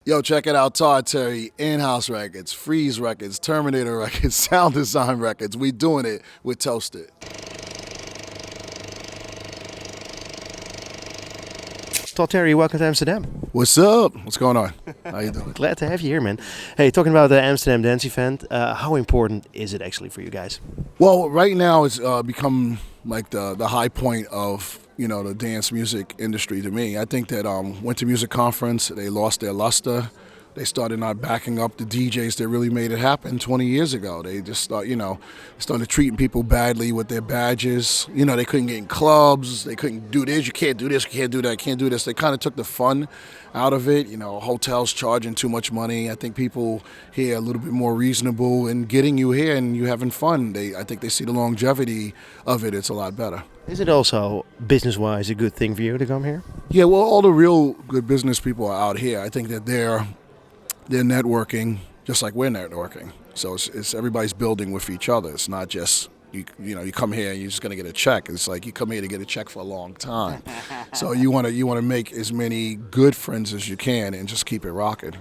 Yo, check it out, Todd Terry, In-House Records, Freeze Records, Terminator Records, Sound Design Records. We doing it with Toasted. Todd Terry, welcome to Amsterdam. What's up? What's going on? How you doing? Glad to have you here, man. Hey, talking about the Amsterdam Dance Event, how important is it actually for you guys? Well, right now it's become like the high point of the dance music industry to me. I think that Winter Music Conference, they lost their luster. They started not backing up the DJs that really made it happen 20 years ago. They just started treating people badly with their badges. They couldn't get in clubs. They couldn't do this. You can't do this. You can't do that. Can't do this. They kind of took the fun out of it. Hotels charging too much money. I think people here are a little bit more reasonable in getting you here and you having fun. I think they see the longevity of it. It's a lot better. Is it also, business-wise, a good thing for you to come here? Yeah, well, all the real good business people are out here. I think that they're networking just like we're networking. So it's everybody's building with each other. It's not just you come here and you're just gonna get a check. It's like you come here to get a check for a long time. So you wanna make as many good friends as you can and just keep it rocking.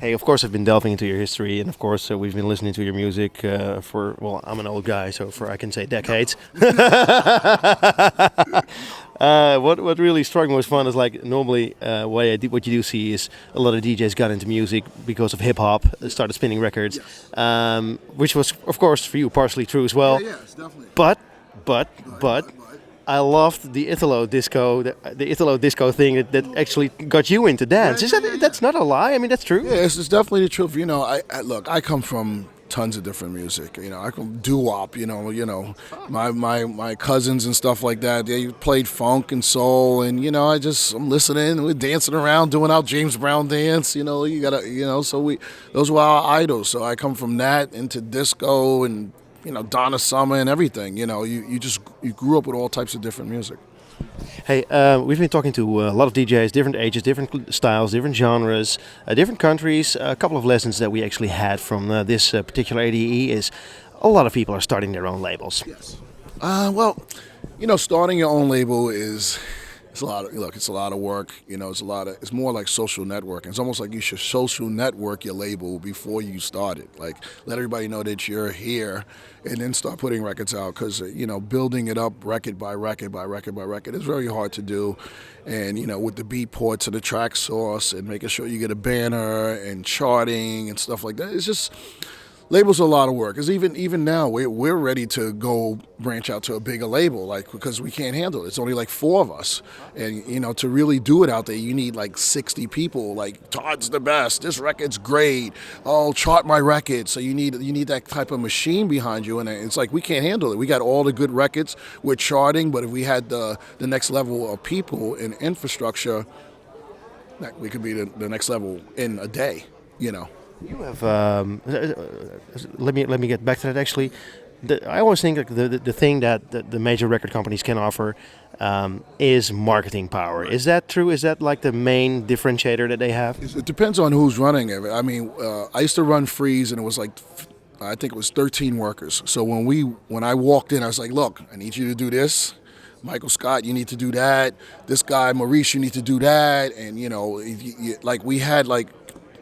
Hey, of course I've been delving into your history, and of course we've been listening to your music for, well, I'm an old guy, so I can say decades. What really struck me was fun is like normally what you do see is a lot of DJs got into music because of hip hop, started spinning records, yes. Which was of course for you partially true as well. Yeah, yes, definitely. But I loved the Italo disco, the Italo disco thing that actually got you into dance. That's not a lie? I mean, that's true. Yeah, it's definitely the truth. I come from tons of different music. I come doo-wop. My cousins and stuff like that. They played funk and soul, and I'm listening. We're dancing around, doing our James Brown dance. So those were our idols. So I come from that into disco and Donna Summer and everything. You grew up with all types of different music. Hey, we've been talking to a lot of DJs, different ages, different styles, different genres, different countries. A couple of lessons that we actually had from this particular ADE is a lot of people are starting their own labels. Yes. Starting your own label it's a lot of work. It's more like social networking. It's almost like you should social network your label before you start it. Like, let everybody know that you're here and then start putting records out, because building it up record by record by record by record is very hard to do. And with the beat ports and the track source and making sure you get a banner and charting and stuff like that, it's just labels are a lot of work. Because even now we're ready to go branch out to a bigger label, because we can't handle it. It's only like 4 of us, and to really do it out there, you need like 60 people. Like, Todd's the best. This record's great. Oh, chart my record. So you need that type of machine behind you, and it's like we can't handle it. We got all the good records. We're charting, but if we had the next level of people and infrastructure, we could be the next level in a day. You have. Let me get back to that. Actually, I always think the thing that the major record companies can offer is marketing power. Is that true? Is that like the main differentiator that they have? It depends on who's running it. I mean, I used to run Freeze, and it was like, I think it was 13 workers. So when I walked in, I was like, look, I need you to do this. Michael Scott, you need to do that. This guy, Maurice, you need to do that. And we had like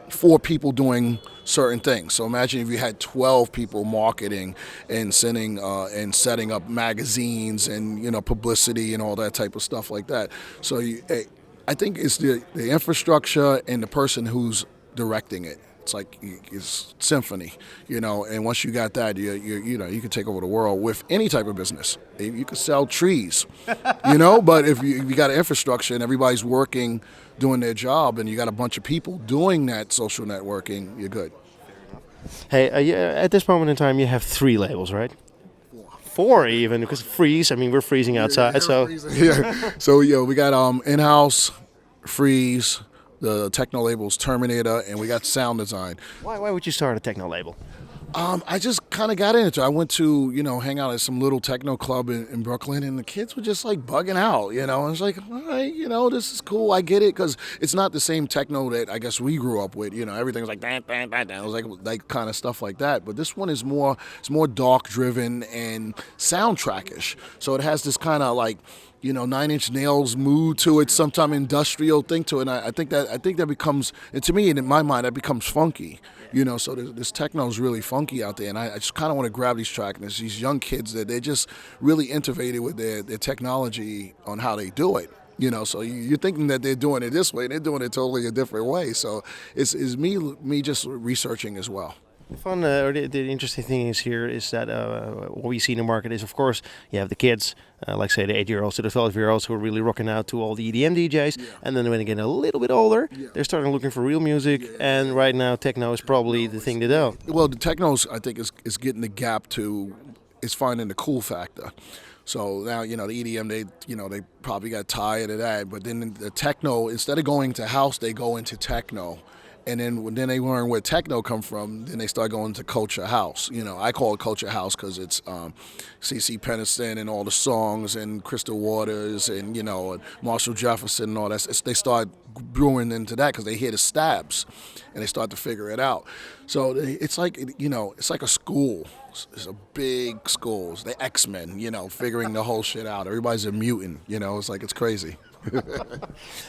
4 people doing certain things. So imagine if you had 12 people marketing and sending and setting up magazines and publicity and all that type of stuff like that. So I think it's the infrastructure and the person who's directing it. It's like it's symphony, and once you got that, you can take over the world with any type of business. You could sell trees, but if you got an infrastructure and everybody's working, doing their job, and you got a bunch of people doing that social networking, you're good. Hey, at this moment in time, you have 3 labels, right? 4 even, because Freeze. I mean, we're freezing outside, so yeah. So we got In-House, Freeze, the techno labels Terminator, and we got Sound Design. Why would you start a techno label? I just kind of got into it. I went to, hang out at some little techno club in Brooklyn, and the kids were just like bugging out, I was like, all right, this is cool. I get it, because it's not the same techno that I guess we grew up with. Everything was like, bang, bang, bang, bang. It was like kind of stuff like that. But this one is more dark driven and soundtrackish. So it has this kind of like Nine Inch Nails mood to it, sometime industrial thing to it. And I think that becomes, and to me, in my mind, that becomes funky. So this techno is really funky out there, and I just kind of want to grab these tracks. And there's these young kids that they're just really innovative with their technology on how they do it. So you're thinking that they're doing it this way, and they're doing it totally a different way. So it's me just researching as well. The fun, or the interesting thing is here is that what we see in the market is, of course, you have the kids, like say the 8-year-olds to the 12-year-olds who are really rocking out to all the EDM DJs, and then when they get a little bit older, they're starting looking for real music, and right now techno is probably the thing to do. Well, the techno's, I think, is getting the gap to, is finding the cool factor. So now, the EDM, they probably got tired of that, but then the techno, instead of going to house, they go into techno. And then when they learn where techno come from, then they start going to culture house. I call it culture house because it's C.C. Peniston and all the songs and Crystal Waters and and Marshall Jefferson and all that. They start brewing into that because they hear the stabs and they start to figure it out. So it's like it's like a school. It's a big school. It's the X-Men, figuring the whole shit out. Everybody's a mutant. It's like it's crazy.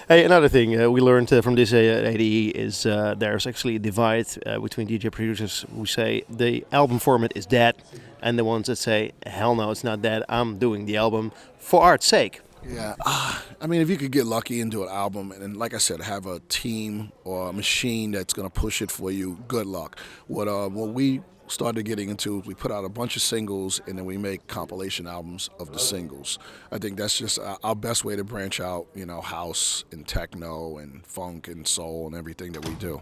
Hey, another thing we learned from this ADE is there's actually a divide between DJ producers who say the album format is dead, and the ones that say, hell no, it's not dead, I'm doing the album for art's sake. Yeah, I mean, if you could get lucky and do an album, and like I said, have a team or a machine that's going to push it for you, good luck. What we started getting into, we put out a bunch of singles and then we make compilation albums of the singles. I think that's just our best way to branch out, house and techno and funk and soul and everything that we do.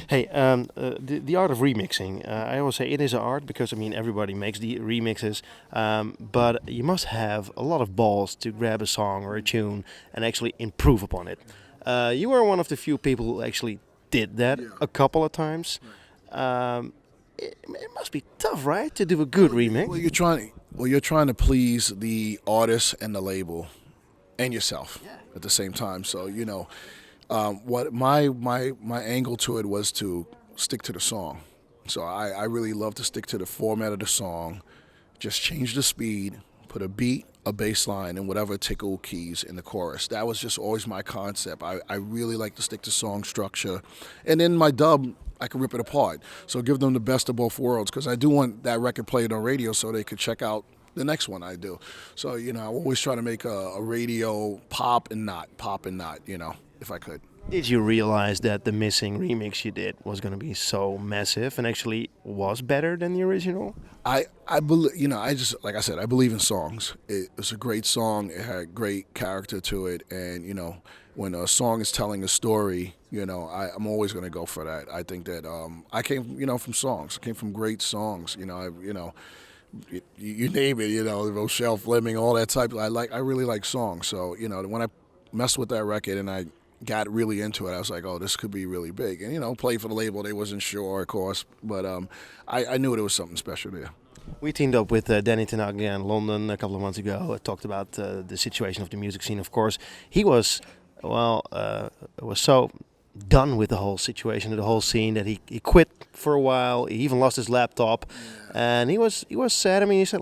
Hey, the art of remixing, I always say it is an art because, everybody makes the remixes, but you must have a lot of balls to grab a song or a tune and actually improve upon it. You were one of the few people who actually did that a couple of times. It must be tough, right, to do a good remix? Well, you're trying to please the artist and the label, and yourself at the same time. So what my angle to it was to stick to the song. So I really love to stick to the format of the song, just change the speed, put a beat, a bass line, and whatever tickle keys in the chorus. That was just always my concept. I really like to stick to song structure, and then my dub, I can rip it apart. So give them the best of both worlds, because I do want that record played on radio so they could check out the next one I do. So, I always try to make a radio pop and not, if I could. Did you realize that the missing remix you did was going to be so massive and actually was better than the original? I believe, like I said, I believe in songs. It was a great song. It had great character to it. And, when a song is telling a story, I'm always going to go for that. I think that I came, from songs. I came from great songs. You name it, Rochelle Fleming, all that type. I really like songs. So, when I messed with that record and I got really into it, I was like, oh, this could be really big. And, played for the label. They wasn't sure, of course. But I knew there was something special there. We teamed up with Danny Tenaglia in London a couple of months ago. Talked about the situation of the music scene, of course. He was, was so done with the whole situation, the whole scene, that he quit for a while. He even lost his laptop, and he was sad. He said,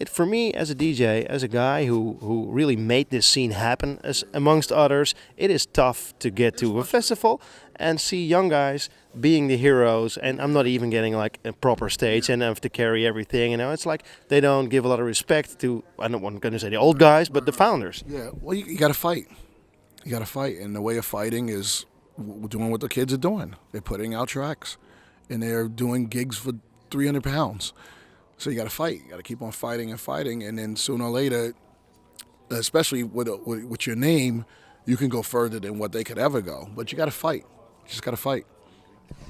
for me as a DJ, as a guy who really made this scene happen, as amongst others, it is tough to get to a festival and see young guys being the heroes, and I'm not even getting a proper stage and I have to carry everything. It's like they don't give a lot of respect to, I'm not going to say the old guys, but the founders. Yeah, well, you got to fight. You got to fight, and the way of fighting is doing what the kids are doing. They're putting out tracks, and they're doing gigs for 300 pounds. So you got to fight. You got to keep on fighting, and then sooner or later, especially with your name, you can go further than what they could ever go. But you got to fight. You just got to fight.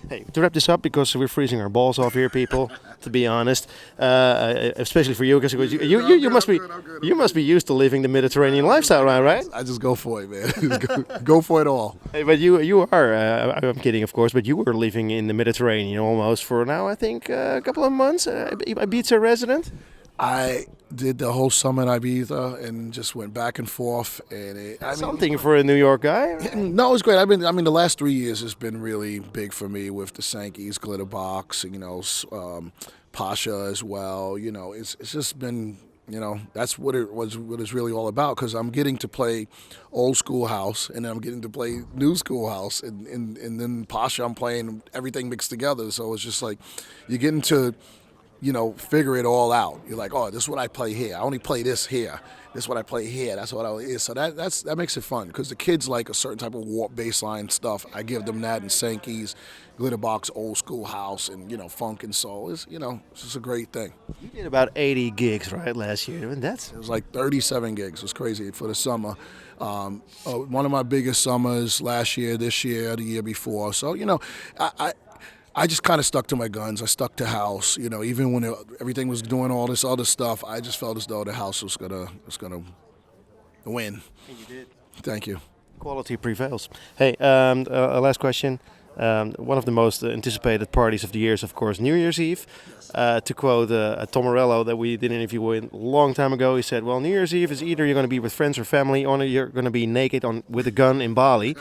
Hey, to wrap this up, because we're freezing our balls off here, people. To be honest, especially for you, because you must be used to living the Mediterranean lifestyle, right? I just go for it, man. go for it all. Hey, but you are. I'm kidding, of course. But you were living in the Mediterranean almost for now, I think, a couple of months. Ibiza resident. I did the whole summer in Ibiza and just went back and forth. And something for a New York guy. Right? No, it was great. The last 3 years has been really big for me with the Sankeys, Glitterbox, Pasha as well. It's just been You know, that's what it was. What it's really all about. Because I'm getting to play old school house, and then I'm getting to play new school house, and then Pasha, I'm playing everything mixed together. So it's just like you're getting to, figure it all out. You're like, oh, this is what I play here. I only play this here. This is what I play here. That's what I is. So that makes it fun because the kids like a certain type of warp bassline stuff. I give them that and Sankey's, Glitterbox, old school house, and funk and soul. It's just a great thing. You did about 80 gigs, right, last year? And It was like 37 gigs. It was crazy for the summer. One of my biggest summers last year, this year, the year before. So I just kind of stuck to my guns. I stuck to house. Even when everything was doing all this other stuff, I just felt as though the house was gonna win. And you did. Thank you. Quality prevails. Hey, last question. One of the most anticipated parties of the year is, of course, New Year's Eve. To quote Tom Morello that we did an interview with a long time ago, he said, well, New Year's Eve is either you're going to be with friends or family, or you're going to be naked with a gun in Bali.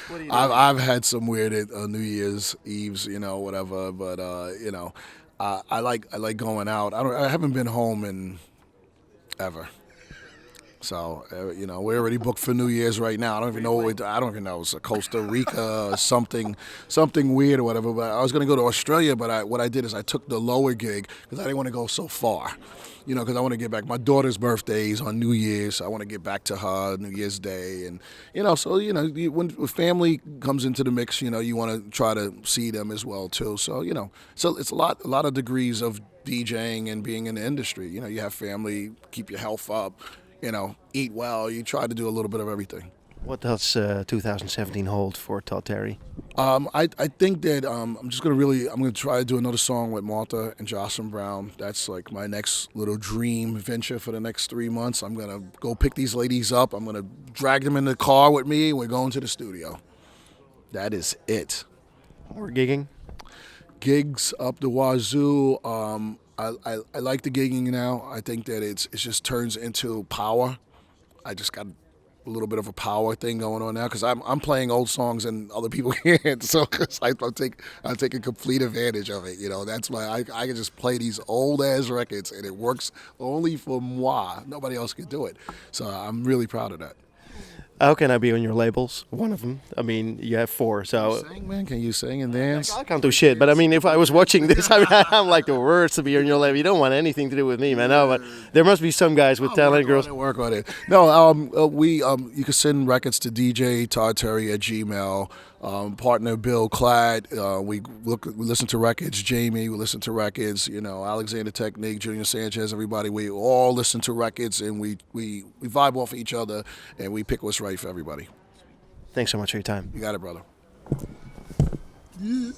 What do you I've had some weird New Year's Eves, whatever, but I like going out. I haven't been home in ever. So we're already booked for New Year's right now. I don't even know. I don't even know. It's Costa Rica or something weird or whatever. But I was going to go to Australia, but what I did is I took the lower gig because I didn't want to go so far. Because I want to get back. My daughter's birthday is on New Year's, so I want to get back to her New Year's Day, and so when family comes into the mix, you want to try to see them as well too. So so it's a lot of degrees of DJing and being in the industry. You have family, keep your health up. Eat well. You try to do a little bit of everything. What does 2017 hold for Todd Terry? I think that I'm going to try to do another song with Martha and Jocelyn Brown. That's like my next little dream venture for the next 3 months. I'm going to go pick these ladies up. I'm going to drag them in the car with me. We're going to the studio. That is it. More gigging? Gigs up the wazoo. I like the gigging now. I think that it just turns into power. I just got a little bit of a power thing going on now because I'm playing old songs and other people can't. So I'll take a complete advantage of it. That's why I can just play these old ass records and it works only for moi. Nobody else can do it. So I'm really proud of that. How can I be on your labels? One of them. I mean, you have 4. So Sing, man. Can you sing and dance? I can't do shit. But I mean, if I was watching this, I'm like the worst to be on your label. You don't want anything to do with me, man. No, but there must be some guys with talent, girls. Work on it. No, you can send records to DJ Todd Terry at Gmail. Partner Bill Cladd. We listen to records. Jamie, we listen to records. Alexander Technique, Junior Sanchez, everybody. We all listen to records and we vibe off each other and we pick what's right for everybody. Thanks so much for your time. You got it, brother. Yeah.